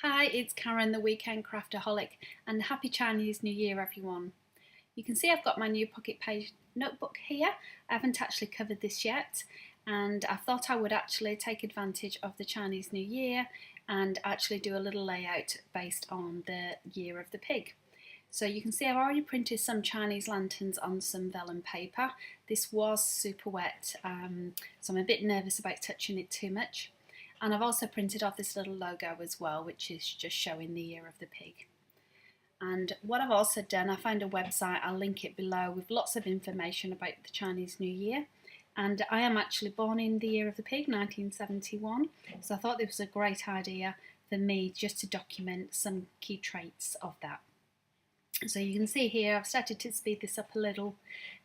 Hi, it's Karen, the Weekend Craftaholic, and Happy Chinese New Year, everyone. You can see I've got my new pocket page notebook here. I haven't actually covered this yet, and I thought I would actually take advantage of the Chinese New Year and actually do a little layout based on the Year of the Pig. So you can see I've already printed some Chinese lanterns on some vellum paper. This was super wet, so I'm a bit nervous about touching it too much. And I've also printed off this little logo as well, which is just showing the Year of the Pig. And what I've also done, I found a website, I'll link it below, with lots of information about the Chinese New Year. And I am actually born in the Year of the Pig, 1971, so I thought this was a great idea for me just to document some key traits of that. So you can see here I've started to speed this up a little,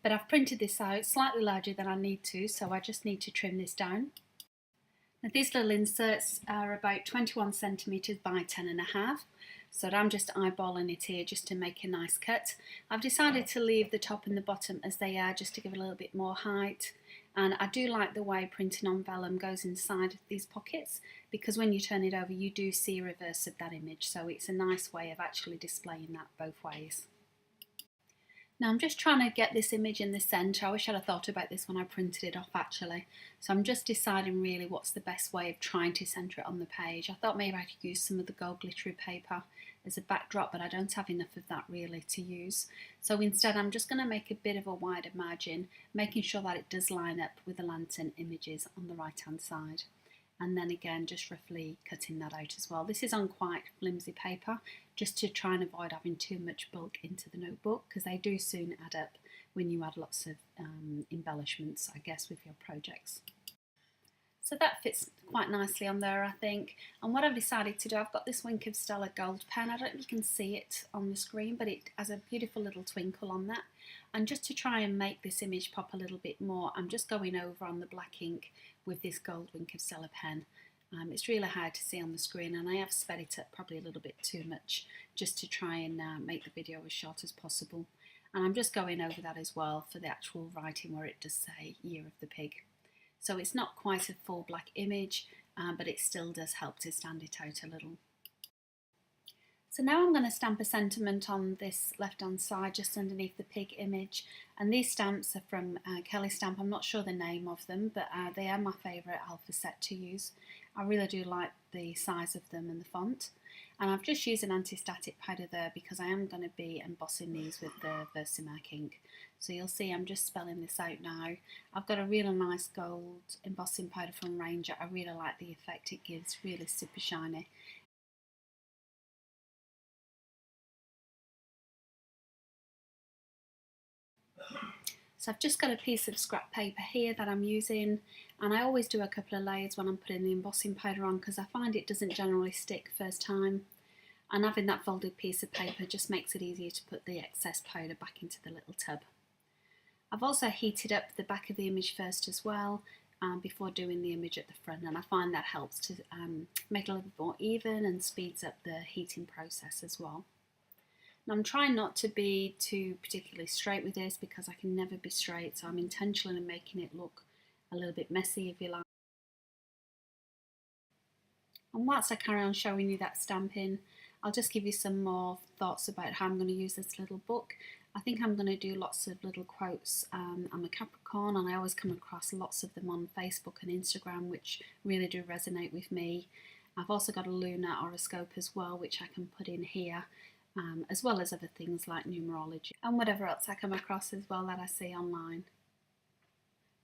but I've printed this out slightly larger than I need to, so I just need to trim this down. Now these little inserts are about 21 centimetres by 10.5, so I'm just eyeballing it here just to make a nice cut. I've decided to leave the top and the bottom as they are just to give a little bit more height, and I do like the way printing on vellum goes inside these pockets, because when you turn it over you do see a reverse of that image, so it's a nice way of actually displaying that both ways. Now I'm just trying to get this image in the centre. I wish I'd have thought about this when I printed it off actually. So I'm just deciding really what's the best way of trying to centre it on the page. I thought maybe I could use some of the gold glittery paper as a backdrop, but I don't have enough of that really to use. So instead I'm just going to make a bit of a wider margin, making sure that it does line up with the lantern images on the right hand side. And then again just roughly cutting that out as well. This is on quite flimsy paper just to try and avoid having too much bulk into the notebook, because they do soon add up when you add lots of embellishments, I guess, with your projects. So that fits quite nicely on there, I think. And what I've decided to do, I've got this Wink of Stella gold pen. I don't know if you can see it on the screen, but it has a beautiful little twinkle on that. And just to try and make this image pop a little bit more, I'm just going over on the black ink with this gold Wink of Stella pen. It's really hard to see on the screen, and I have sped it up probably a little bit too much just to try and make the video as short as possible. And I'm just going over that as well for the actual writing where it does say Year of the Pig. So it's not quite a full black image, but it still does help to stand it out a little. So now I'm going to stamp a sentiment on this left hand side just underneath the pig image, and these stamps are from Kelly Stamp. I'm not sure the name of them, but they are my favourite alpha set to use. I really do like the size of them and the font, and I've just used an anti-static powder there because I am going to be embossing these with the Versamark ink. So you'll see I'm just spelling this out now. I've got a really nice gold embossing powder from Ranger. I really like the effect it gives, really super shiny. So I've just got a piece of scrap paper here that I'm using, and I always do a couple of layers when I'm putting the embossing powder on because I find it doesn't generally stick first time, and having that folded piece of paper just makes it easier to put the excess powder back into the little tub. I've also heated up the back of the image first as well before doing the image at the front, and I find that helps to make it a little bit more even and speeds up the heating process as well. Now I'm trying not to be too particularly straight with this because I can never be straight, so I'm intentionally making it look a little bit messy, if you like. And whilst I carry on showing you that stamping, I'll just give you some more thoughts about how I'm going to use this little book. I think I'm going to do lots of little quotes. I'm a Capricorn, and I always come across lots of them on Facebook and Instagram which really do resonate with me. I've also got a lunar horoscope as well which I can put in here. As well as other things like numerology and whatever else I come across as well that I see online.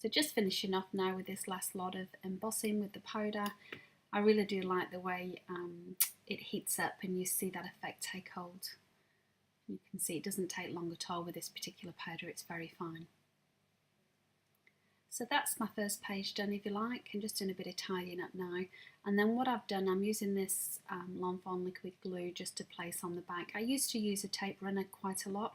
So just finishing off now with this last lot of embossing with the powder. I really do like the way it heats up and you see that effect take hold. You can see it doesn't take long at all with this particular powder, it's very fine. So that's my first page done, if you like. I'm just doing a bit of tidying up now. And then what I've done, I'm using this Lawn Fawn liquid glue just to place on the back. I used to use a tape runner quite a lot,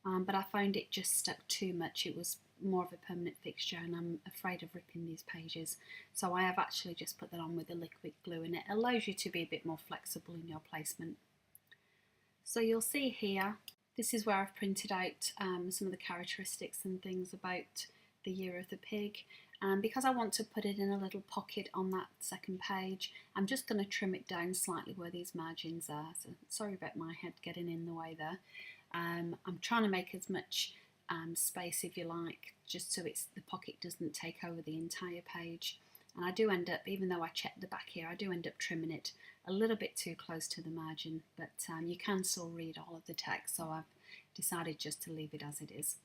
but I found it just stuck too much. It was more of a permanent fixture and I'm afraid of ripping these pages. So I have actually just put that on with the liquid glue, and it allows you to be a bit more flexible in your placement. So you'll see here, this is where I've printed out some of the characteristics and things about the Year of the Pig, And because I want to put it in a little pocket on that second page, I'm just going to trim it down slightly where these margins are. So sorry about my head getting in the way there. I'm trying to make as much space, if you like, just so the pocket doesn't take over the entire page. And I do end up, even though I checked the back here, I do end up trimming it a little bit too close to the margin, but you can still read all of the text, so I've decided just to leave it as it is.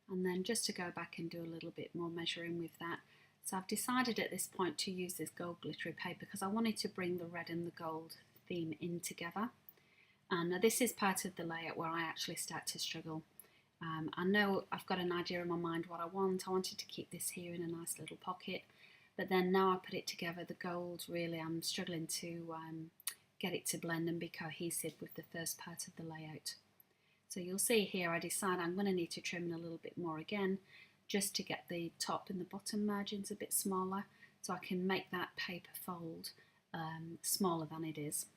And then just to go back and do a little bit more measuring with that. So I've decided at this point to use this gold glittery paper because I wanted to bring the red and the gold theme in together. And now this is part of the layout where I actually start to struggle. I know I've got an idea in my mind what I want. I wanted to keep this here in a nice little pocket, but then now I put it together, the gold, really I'm struggling to get it to blend and be cohesive with the first part of the layout. So you'll see here I decide I'm going to need to trim in a little bit more again, just to get the top and the bottom margins a bit smaller, so I can make that paper fold smaller than it is.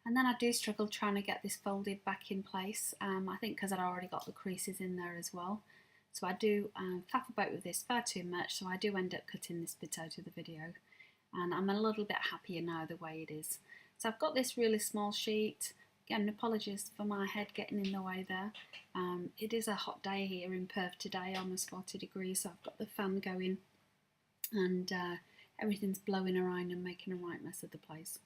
And then I do struggle trying to get this folded back in place, I think because I'd already got the creases in there as well. So I do faff about with this far too much, so I do end up cutting this bit out of the video. And I'm a little bit happier now the way it is. So I've got this really small sheet. Again, apologies for my head getting in the way there. It is a hot day here in Perth today, almost 40 degrees, so I've got the fan going and everything's blowing around and making a right mess of the place.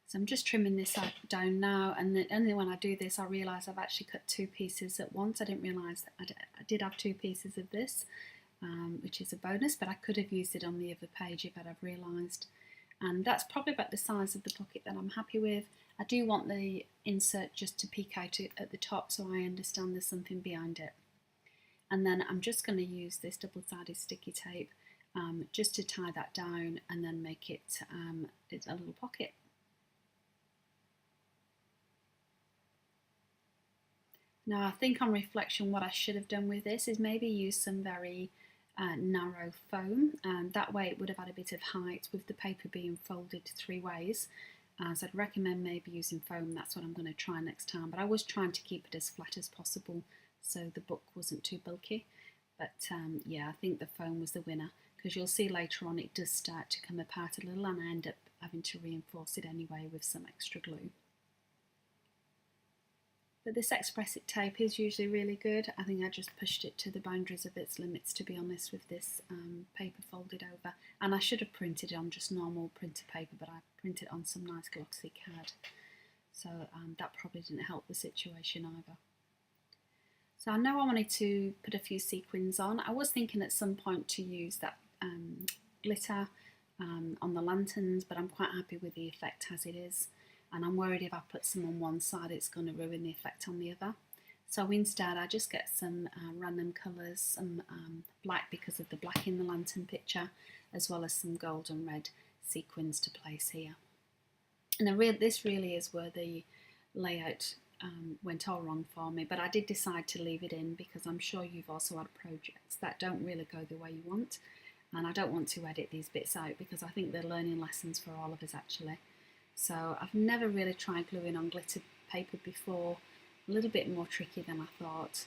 So I'm just trimming this down now, and only when I do this I realise I've actually cut two pieces at once. I didn't realise that I did have two pieces of this, which is a bonus, but I could have used it on the other page if I'd have realised. And that's probably about the size of the pocket that I'm happy with. I do want the insert just to peek out at the top so I understand there's something behind it. And then I'm just going to use this double-sided sticky tape just to tie that down and then make it a little pocket. Now I think on reflection what I should have done with this is maybe use some very narrow foam, and that way it would have had a bit of height with the paper being folded three ways. So I'd recommend maybe using foam. That's what I'm going to try next time, but I was trying to keep it as flat as possible so the book wasn't too bulky. But yeah, I think the foam was the winner, because you'll see later on it does start to come apart a little and I end up having to reinforce it anyway with some extra glue. But this expressive tape is usually really good. I think I just pushed it to the boundaries of its limits, to be honest, with this paper folded over. And I should have printed it on just normal printer paper, but I printed on some nice glossy card. So that probably didn't help the situation either. So I know I wanted to put a few sequins on. I was thinking at some point to use that glitter on the lanterns, but I'm quite happy with the effect as it is. And I'm worried if I put some on one side it's going to ruin the effect on the other. So instead I just get some random colours, some black because of the black in the lantern picture, as well as some gold and red sequins to place here. And this really is where the layout went all wrong for me, but I did decide to leave it in because I'm sure you've also had projects that don't really go the way you want, and I don't want to edit these bits out because I think they're learning lessons for all of us actually. So I've never really tried gluing on glitter paper before, a little bit more tricky than I thought.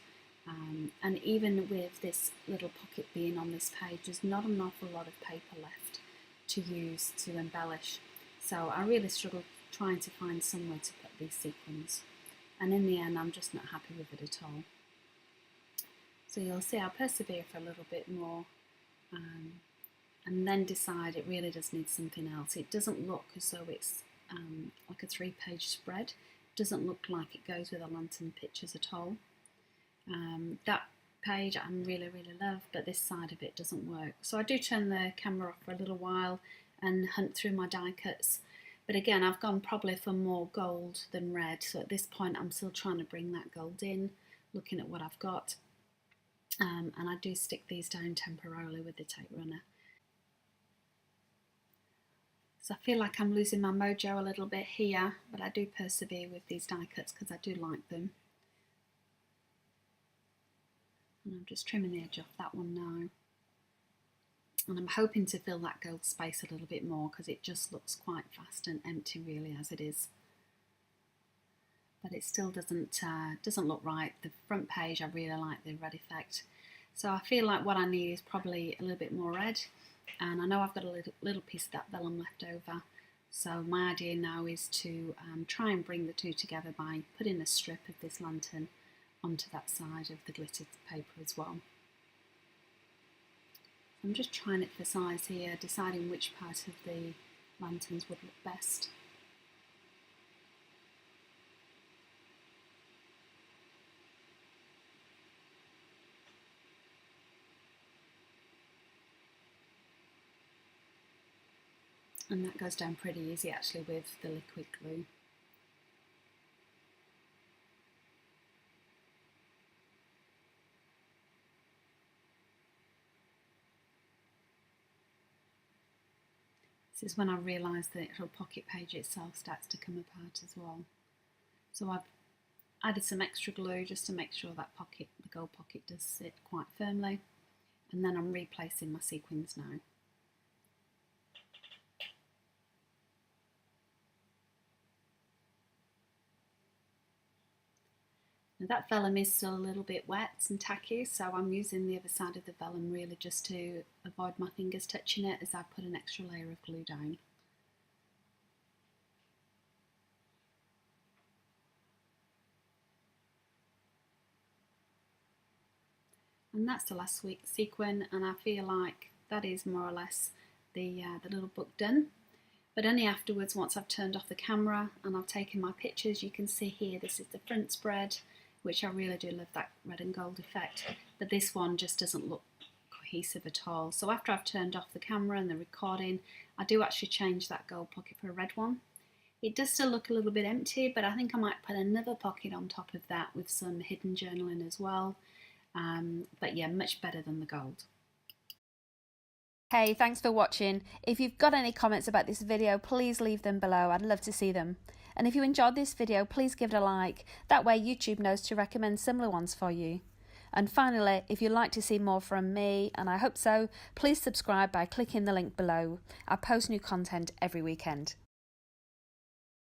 And even with this little pocket being on this page, there's not an awful lot of paper left to use to embellish. So I really struggled trying to find somewhere to put these sequins. And in the end, I'm just not happy with it at all. So you'll see I'll persevere for a little bit more. And then decide it really does need something else. It doesn't look as though it's like a 3-page spread. It doesn't look like it goes with the lantern pictures at all. That page I really love, but this side of it doesn't work. So I do turn the camera off for a little while and hunt through my die cuts. But again, I've gone probably for more gold than red. So at this point I'm still trying to bring that gold in, looking at what I've got. And I do stick these down temporarily with the tape runner. So I feel like I'm losing my mojo a little bit here, but I do persevere with these die cuts because I do like them. And I'm just trimming the edge off that one now. And I'm hoping to fill that gold space a little bit more because it just looks quite vast and empty really as it is. But it still doesn't look right. The front page, I really like the red effect. So I feel like what I need is probably a little bit more red. And I know I've got a little piece of that vellum left over. So my idea now is to try and bring the two together by putting a strip of this lantern onto that side of the glittered paper as well. I'm just trying it for size here, deciding which part of the lanterns would look best. And that goes down pretty easy actually with the liquid glue. This is when I realised the actual pocket page itself starts to come apart as well. So I've added some extra glue just to make sure that the gold pocket does sit quite firmly. And then I'm replacing my sequins now. Now that vellum is still a little bit wet and tacky, so I'm using the other side of the vellum really just to avoid my fingers touching it as I put an extra layer of glue down. And that's the last sequin, and I feel like that is more or less the little book done. But only afterwards, once I've turned off the camera and I've taken my pictures, you can see here this is the front spread, which I really do love that red and gold effect, but this one just doesn't look cohesive at all. So after I've turned off the camera and the recording, I do actually change that gold pocket for a red one. It does still look a little bit empty, but I think I might put another pocket on top of that with some hidden journaling as well. But yeah, much better than the gold. Hey, thanks for watching. If you've got any comments about this video, please leave them below. I'd love to see them. And if you enjoyed this video, please give it a like. That way YouTube knows to recommend similar ones for you. And finally, if you'd like to see more from me, and I hope so, please subscribe by clicking the link below. I post new content every weekend.